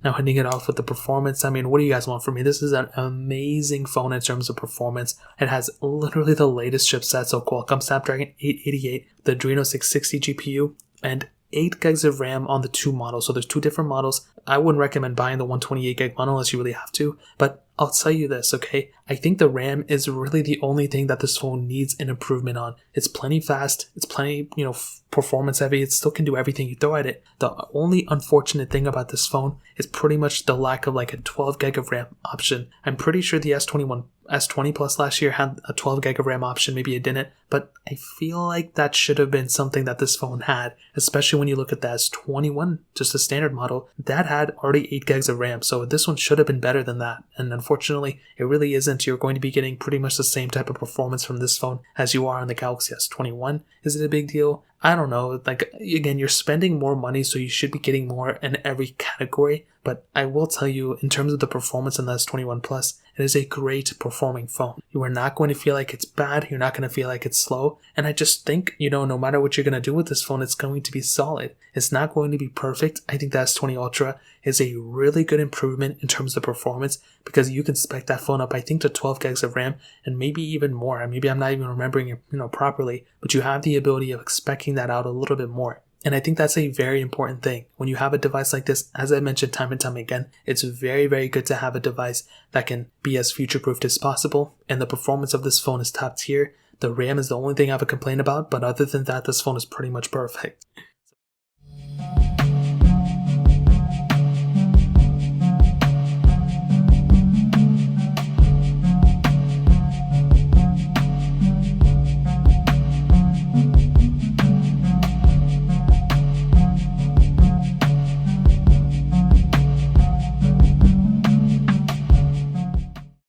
Now hitting it off with the performance, I mean, what do you guys want from me? This is an amazing phone in terms of performance. It has literally the latest chipset, so Qualcomm Snapdragon 888, the Adreno 660 GPU, and 8 gigs of RAM on the two models. So there's two different models. I wouldn't recommend buying the 128 gig model unless you really have to, but I'll tell you this, okay? I think the RAM is really the only thing that this phone needs an improvement on. It's plenty fast. It's plenty, performance heavy. It still can do everything you throw at it. The only unfortunate thing about this phone is pretty much the lack of like a 12 gig of RAM option. I'm pretty sure the S20 Plus last year had a 12 gig of RAM option. Maybe it didn't, but I feel like that should have been something that this phone had, especially when you look at the S21, just a standard model, that had already 8 gigs of RAM. So this one should have been better than that. And unfortunately, it really isn't. You're going to be getting pretty much the same type of performance from this phone as you are on the Galaxy S21. Is it a big deal? I don't know. Like, again, you're spending more money, so you should be getting more in every category. But I will tell you, in terms of the performance on the S21 Plus, it is a great performing phone. You are not going to feel like it's bad. You're not going to feel like it's slow. And I just think, no matter what you're going to do with this phone, it's going to be solid. It's not going to be perfect. I think the S20 Ultra is a really good improvement in terms of performance because you can spec that phone up, I think, to 12 gigs of RAM and maybe even more. Maybe I'm not even remembering it, properly, but you have the ability of speccing that out a little bit more. And I think that's a very important thing. When you have a device like this, as I mentioned time and time again, it's very, very good to have a device that can be as future-proofed as possible. And the performance of this phone is top tier. The RAM is the only thing I have a complaint about, but other than that, this phone is pretty much perfect.